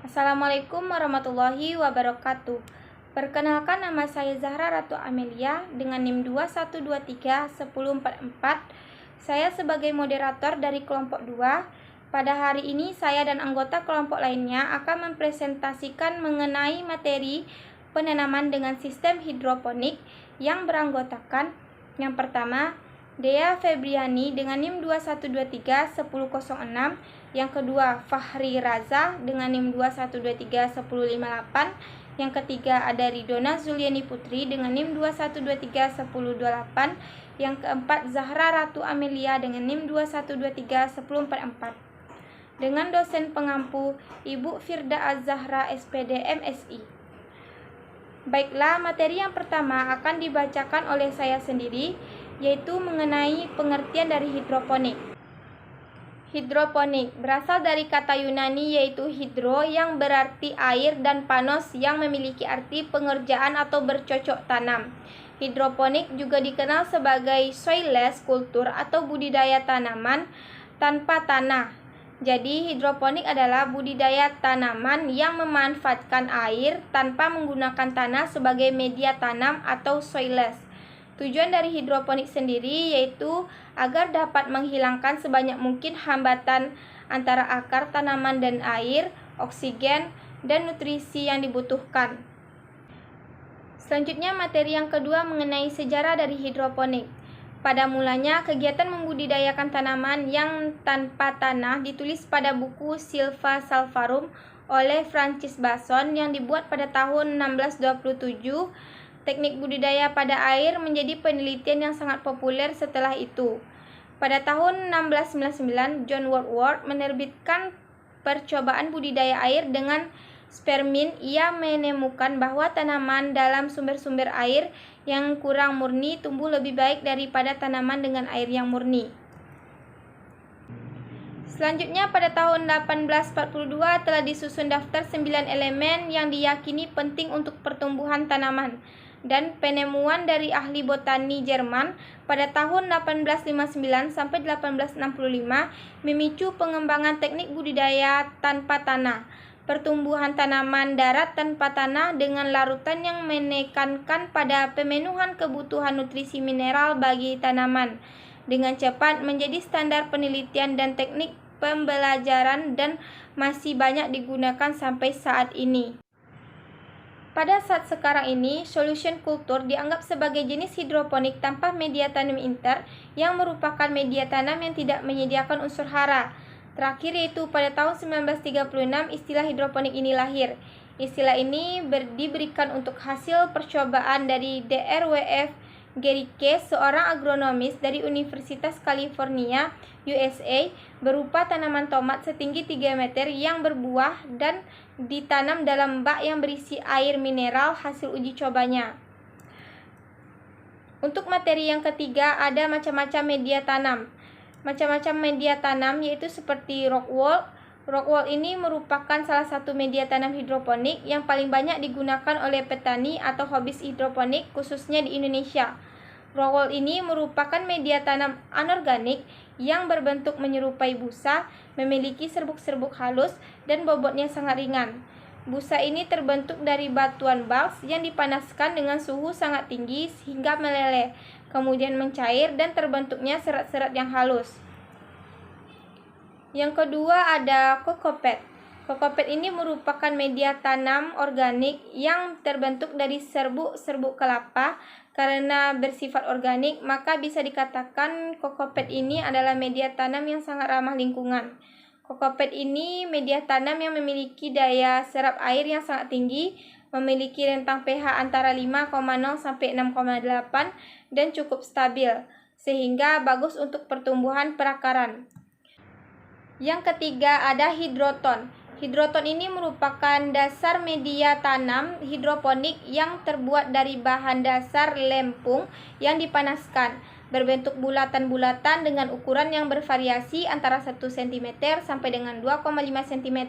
Assalamualaikum warahmatullahi wabarakatuh. Perkenalkan, nama saya Zahra Ratu Amelia dengan NIM 21231044. Saya sebagai moderator dari kelompok 2. Pada hari ini saya dan anggota kelompok lainnya akan mempresentasikan mengenai materi penanaman dengan sistem hidroponik yang beranggotakan yang pertama, Dea Febriani dengan NIM 21231006, yang kedua Fahri Raza dengan NIM 21231058, yang ketiga ada Ridona Zuliani Putri dengan NIM 21231028, yang keempat Zahra Ratu Amelia dengan NIM 21231044. Dengan dosen pengampu Ibu Firda Az-Zahra SPD MSI. Baiklah, materi yang pertama akan dibacakan oleh saya sendiri, yaitu mengenai pengertian dari hidroponik. Hidroponik berasal dari kata Yunani yaitu hidro yang berarti air dan panos yang memiliki arti pengerjaan atau bercocok tanam. Hidroponik juga dikenal sebagai soilless kultur atau budidaya tanaman tanpa tanah. Jadi, hidroponik adalah budidaya tanaman yang memanfaatkan air tanpa menggunakan tanah sebagai media tanam atau soilless. Tujuan dari hidroponik sendiri yaitu agar dapat menghilangkan sebanyak mungkin hambatan antara akar tanaman dan air, oksigen, dan nutrisi yang dibutuhkan. Selanjutnya, materi yang kedua mengenai sejarah dari hidroponik. Pada mulanya, kegiatan membudidayakan tanaman yang tanpa tanah ditulis pada buku Silva Salvarum oleh Francis Bacon yang dibuat pada tahun 1627. Teknik budidaya pada air menjadi penelitian yang sangat populer setelah itu. Pada tahun 1699, John Woodward menerbitkan percobaan budidaya air dengan spermin. Ia menemukan bahwa tanaman dalam sumber-sumber air yang kurang murni tumbuh lebih baik daripada tanaman dengan air yang murni. Selanjutnya, pada tahun 1842 telah disusun daftar 9 elemen yang diyakini penting untuk pertumbuhan tanaman, dan penemuan dari ahli botani Jerman pada tahun 1859 sampai 1865 memicu pengembangan teknik budidaya tanpa tanah, pertumbuhan tanaman darat tanpa tanah dengan larutan yang menekankan pada pemenuhan kebutuhan nutrisi mineral bagi tanaman dengan cepat menjadi standar penelitian dan teknik pembelajaran dan masih banyak digunakan sampai saat ini. Pada saat sekarang ini, solution kultur dianggap sebagai jenis hidroponik tanpa media tanam inter yang merupakan media tanam yang tidak menyediakan unsur hara. Terakhir yaitu pada tahun 1936 istilah hidroponik ini lahir. Istilah ini diberikan untuk hasil percobaan dari Dr.W.F. Gericke, seorang agronomis dari Universitas California, USA, berupa tanaman tomat setinggi 3 meter yang berbuah dan ditanam dalam bak yang berisi air mineral hasil uji cobanya. Untuk materi yang ketiga ada macam-macam media tanam. Macam-macam media tanam yaitu seperti rock wool. Rock wool ini merupakan salah satu media tanam hidroponik yang paling banyak digunakan oleh petani atau hobis hidroponik khususnya di Indonesia. Rock wool ini merupakan media tanam anorganik yang berbentuk menyerupai busa, memiliki serbuk-serbuk halus dan bobotnya sangat ringan. Busa ini terbentuk dari batuan bals yang dipanaskan dengan suhu sangat tinggi sehingga meleleh, kemudian mencair dan terbentuknya serat-serat yang halus. Yang kedua ada kokopet. Kokopet ini merupakan media tanam organik yang terbentuk dari serbuk-serbuk kelapa. Karena bersifat organik, maka bisa dikatakan kokopet ini adalah media tanam yang sangat ramah lingkungan. Kokopet ini media tanam yang memiliki daya serap air yang sangat tinggi, memiliki rentang pH antara 5,0 sampai 6,8 dan cukup stabil, sehingga bagus untuk pertumbuhan perakaran. Yang ketiga ada hidroton. Hidroton ini merupakan dasar media tanam hidroponik yang terbuat dari bahan dasar lempung yang dipanaskan, berbentuk bulatan-bulatan dengan ukuran yang bervariasi antara 1 cm sampai dengan 2,5 cm.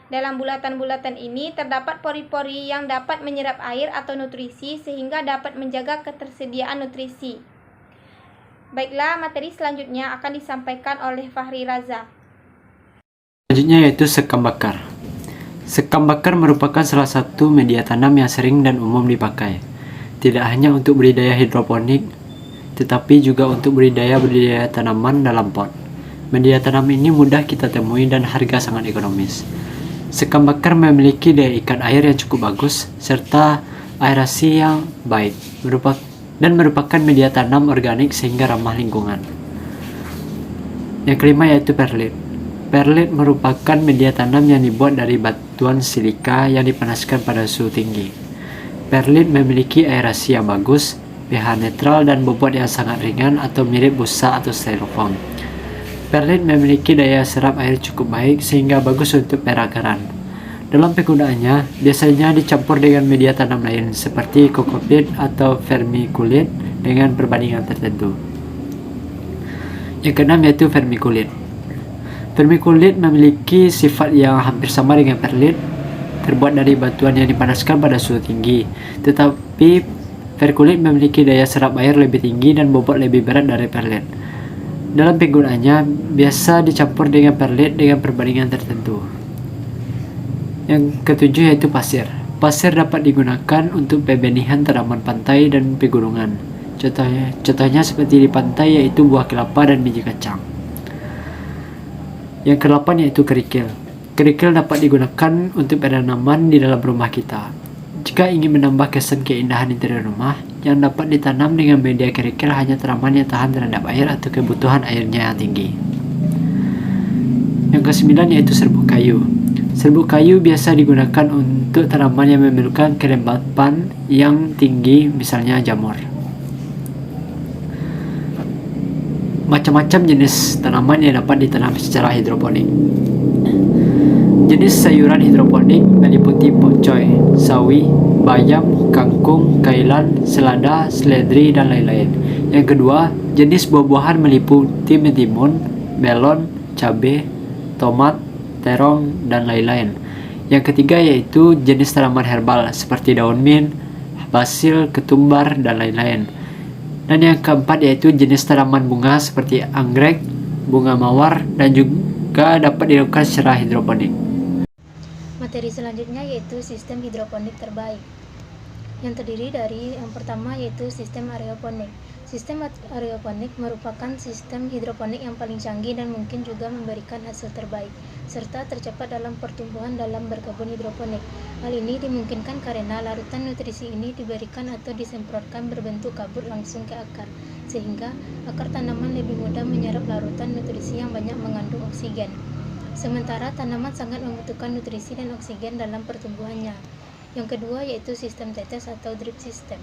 Dalam bulatan-bulatan ini terdapat pori-pori yang dapat menyerap air atau nutrisi sehingga dapat menjaga ketersediaan nutrisi. Baiklah, materi selanjutnya akan disampaikan oleh Fahri Raza. Selanjutnya yaitu sekam bakar. Sekam bakar merupakan salah satu media tanam yang sering dan umum dipakai, tidak hanya untuk budidaya hidroponik, tetapi juga untuk budidaya tanaman dalam pot. Media tanam ini mudah kita temui dan harga sangat ekonomis. Sekam bakar memiliki daya ikat air yang cukup bagus, serta aerasi yang baik, dan merupakan media tanam organik sehingga ramah lingkungan. Yang kelima yaitu perlit. Perlit merupakan media tanam yang dibuat dari batuan silika yang dipanaskan pada suhu tinggi. Perlit memiliki aerasi yang bagus, pH netral, dan bobot yang sangat ringan atau mirip busa atau styrofoam. Perlit memiliki daya serap air cukup baik sehingga bagus untuk perakaran. Dalam penggunaannya, biasanya dicampur dengan media tanam lain seperti kokopit atau vermiculit dengan perbandingan tertentu. Yang keenam yaitu vermiculit. Vermiculit memiliki sifat yang hampir sama dengan perlit, terbuat dari batuan yang dipanaskan pada suhu tinggi, tetapi vermiculit memiliki daya serap air lebih tinggi dan bobot lebih berat dari perlit. Dalam penggunaannya, biasa dicampur dengan perlit dengan perbandingan tertentu. Yang ketujuh yaitu pasir. Pasir dapat digunakan untuk pembenihan tanaman pantai dan pegunungan. Contohnya seperti di pantai yaitu buah kelapa dan biji kacang. Yang kedelapan yaitu kerikil. Kerikil dapat digunakan untuk penanaman di dalam rumah kita. Jika ingin menambah kesan keindahan interior rumah, yang dapat ditanam dengan media kerikil hanya tanaman yang tahan terhadap air atau kebutuhan airnya yang tinggi. Yang kesembilan yaitu serbuk kayu. Serbuk kayu biasa digunakan untuk tanaman yang memerlukan kelembapan yang tinggi, misalnya jamur. Macam-macam jenis tanaman yang dapat ditanam secara hidroponik. Jenis sayuran hidroponik meliputi pokcoy, sawi, bayam, kangkung, kailan, selada, seledri, dan lain-lain. Yang kedua, jenis buah-buahan meliputi mentimun, melon, cabai, tomat, terong, dan lain-lain. Yang ketiga yaitu jenis tanaman herbal seperti daun mint, basil, ketumbar, dan lain-lain. Dan yang keempat yaitu jenis tanaman bunga seperti anggrek, bunga mawar, dan juga dapat dilakukan secara hidroponik. Materi selanjutnya yaitu sistem hidroponik terbaik, yang terdiri dari yang pertama yaitu sistem aeroponik. Sistem aeroponik merupakan sistem hidroponik yang paling canggih dan mungkin juga memberikan hasil terbaik, serta tercepat dalam pertumbuhan dalam berkebun hidroponik. Hal ini dimungkinkan karena larutan nutrisi ini diberikan atau disemprotkan berbentuk kabut langsung ke akar, sehingga akar tanaman lebih mudah menyerap larutan nutrisi yang banyak mengandung oksigen. Sementara tanaman sangat membutuhkan nutrisi dan oksigen dalam pertumbuhannya. Yang kedua yaitu sistem tetes atau drip system.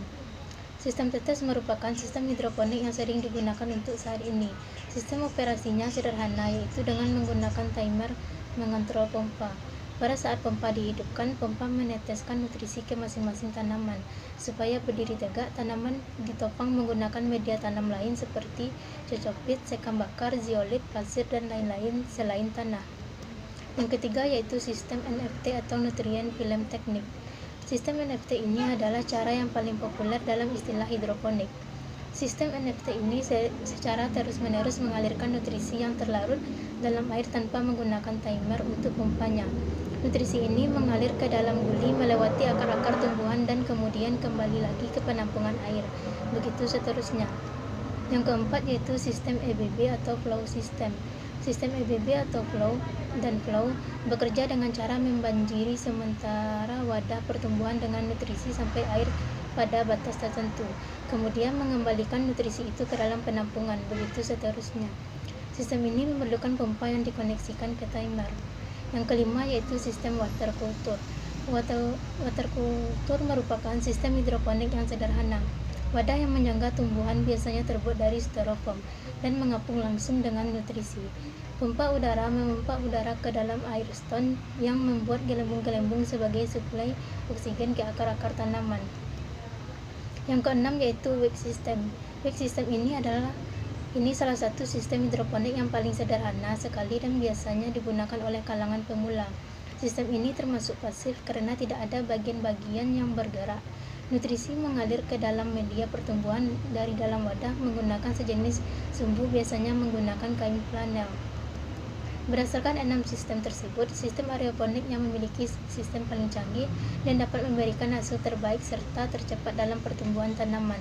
Sistem tetes merupakan sistem hidroponik yang sering digunakan untuk saat ini. Sistem operasinya sederhana, yaitu dengan menggunakan timer mengontrol pompa. Pada saat pompa dihidupkan, pompa meneteskan nutrisi ke masing-masing tanaman. Supaya berdiri tegak, tanaman ditopang menggunakan media tanam lain seperti cocopit, sekam bakar, zeolit, pasir, dan lain-lain selain tanah. Yang ketiga yaitu sistem NFT atau Nutrient Film Technique. Sistem NFT ini adalah cara yang paling populer dalam istilah hidroponik. Sistem NFT ini secara terus-menerus mengalirkan nutrisi yang terlarut dalam air tanpa menggunakan timer untuk pompanya. Nutrisi ini mengalir ke dalam guli melewati akar-akar tumbuhan dan kemudian kembali lagi ke penampungan air. Begitu seterusnya. Yang keempat yaitu sistem EBB atau flow system. Sistem EBB atau flow bekerja dengan cara membanjiri sementara wadah pertumbuhan dengan nutrisi sampai air pada batas tertentu, kemudian mengembalikan nutrisi itu ke dalam penampungan, begitu seterusnya. Sistem ini memerlukan pompa yang dikoneksikan ke timer. Yang kelima yaitu sistem water culture. Water culture merupakan sistem hidroponik yang sederhana. Wadah yang menyangga tumbuhan biasanya terbuat dari styrofoam dan mengapung langsung dengan nutrisi. Pompa udara memompa udara ke dalam air stone yang membuat gelembung-gelembung sebagai suplai oksigen ke akar-akar tanaman. Yang keenam yaitu wake system. Wake system ini salah satu sistem hidroponik yang paling sederhana sekali dan biasanya digunakan oleh kalangan pemula. Sistem ini termasuk pasif karena tidak ada bagian-bagian yang bergerak. Nutrisi mengalir ke dalam media pertumbuhan dari dalam wadah menggunakan sejenis sumbu, biasanya menggunakan kain flanel. Berdasarkan 6 sistem tersebut, sistem aeroponik yang memiliki sistem paling canggih dan dapat memberikan hasil terbaik serta tercepat dalam pertumbuhan tanaman.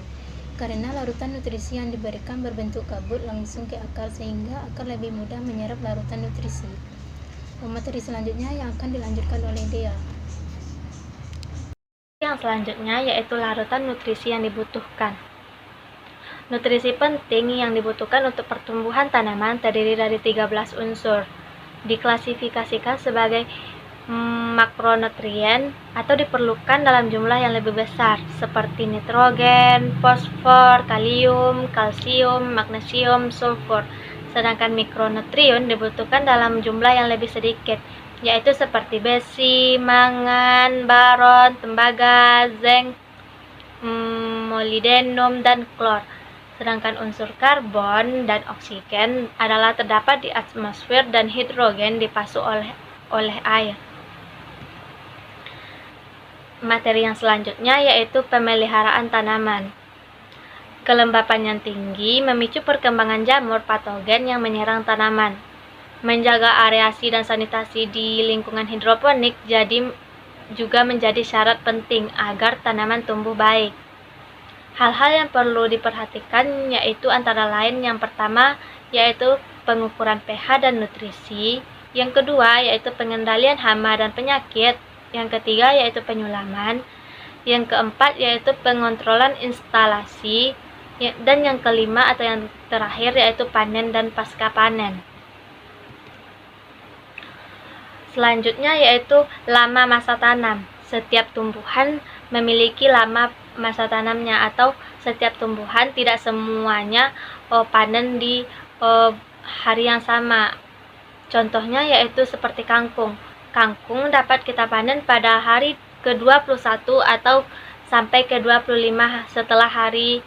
Karena larutan nutrisi yang diberikan berbentuk kabut langsung ke akar sehingga akar lebih mudah menyerap larutan nutrisi. Materi selanjutnya yang akan dilanjutkan oleh Dea. Yang selanjutnya yaitu larutan nutrisi yang dibutuhkan. Nutrisi penting yang dibutuhkan untuk pertumbuhan tanaman terdiri dari 13 unsur. Diklasifikasikan sebagai makronutrien atau diperlukan dalam jumlah yang lebih besar seperti nitrogen, fosfor, kalium, kalsium, magnesium, sulfur. Sedangkan mikronutrien dibutuhkan dalam jumlah yang lebih sedikit, yaitu seperti besi, mangan, boron, tembaga, zinc, molybdenum, dan klor. Sedangkan unsur karbon dan oksigen adalah terdapat di atmosfer dan hidrogen dipasuki oleh air. Materi yang selanjutnya yaitu pemeliharaan tanaman. Kelembapan yang tinggi memicu perkembangan jamur patogen yang menyerang tanaman. Menjaga aerasi dan sanitasi di lingkungan hidroponik juga menjadi syarat penting agar tanaman tumbuh baik. Hal-hal yang perlu diperhatikan yaitu antara lain yang pertama yaitu pengukuran pH dan nutrisi, yang kedua yaitu pengendalian hama dan penyakit, yang ketiga yaitu penyulaman, yang keempat yaitu pengontrolan instalasi, dan yang kelima atau yang terakhir yaitu panen dan pasca panen. Selanjutnya yaitu lama masa tanam. Setiap tumbuhan memiliki lama masa tanamnya, atau setiap tumbuhan tidak semuanya panen di hari yang sama. Contohnya yaitu seperti kangkung. Kangkung dapat kita panen pada hari ke-21 atau sampai ke-25 setelah hari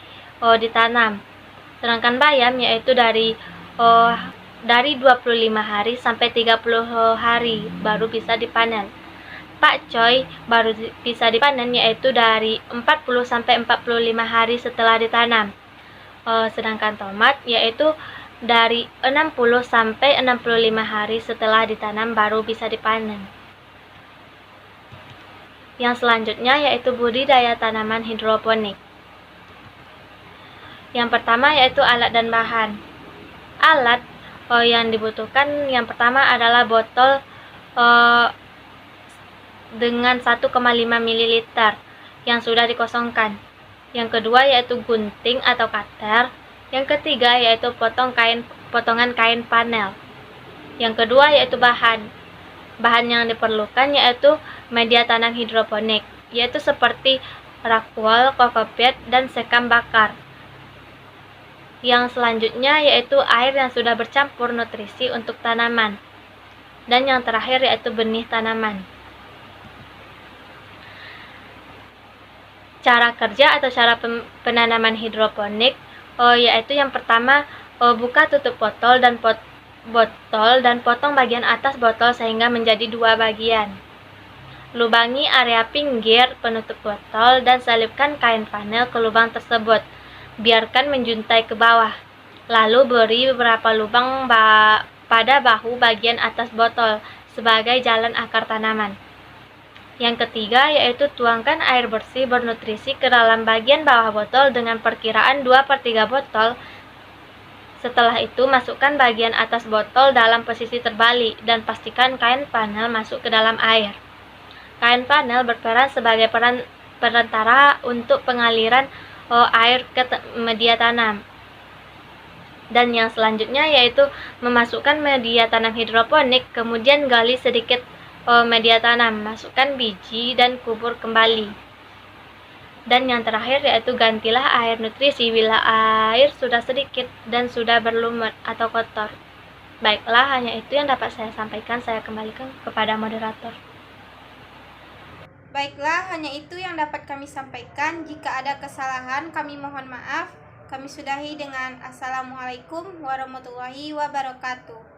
ditanam. Sedangkan bayam yaitu dari 25 hari sampai 30 hari baru bisa dipanen. Pakcoy baru bisa dipanen yaitu dari 40 sampai 45 hari setelah ditanam. Sedangkan tomat yaitu dari 60 sampai 65 hari setelah ditanam baru bisa dipanen. Yang selanjutnya yaitu budidaya tanaman hidroponik. Yang pertama yaitu alat dan bahan. Alat yang dibutuhkan yang pertama adalah botol dengan 1,5 ml yang sudah dikosongkan. Yang kedua yaitu gunting atau cutter. Yang ketiga yaitu potongan kain panel. Yang kedua yaitu bahan. Bahan yang diperlukan yaitu media tanam hidroponik, yaitu seperti rakwall, kokopet, dan sekam bakar. Yang selanjutnya yaitu air yang sudah bercampur nutrisi untuk tanaman. Dan yang terakhir yaitu benih tanaman. Cara kerja atau cara penanaman hidroponik yaitu yang pertama buka tutup botol dan potong bagian atas botol sehingga menjadi 2 bagian. Lubangi area pinggir penutup botol dan selipkan kain panel ke lubang tersebut. Biarkan menjuntai ke bawah. Lalu beri beberapa lubang pada bahu bagian atas botol sebagai jalan akar tanaman. Yang ketiga yaitu tuangkan air bersih bernutrisi ke dalam bagian bawah botol dengan perkiraan 2/3 botol. Setelah itu masukkan bagian atas botol dalam posisi terbalik dan pastikan kain panel masuk ke dalam air. Kain panel berperan sebagai perantara untuk pengaliran air ke media tanam. Dan yang selanjutnya yaitu memasukkan media tanam hidroponik, kemudian gali sedikit media tanam, masukkan biji dan kubur kembali. Dan yang terakhir yaitu gantilah air nutrisi bila air sudah sedikit dan sudah berlumut atau kotor. Baiklah, hanya itu yang dapat saya sampaikan. Saya kembalikan kepada moderator. Baiklah, hanya itu yang dapat kami sampaikan. Jika ada kesalahan, kami mohon maaf. Kami sudahi dengan Assalamualaikum warahmatullahi wabarakatuh.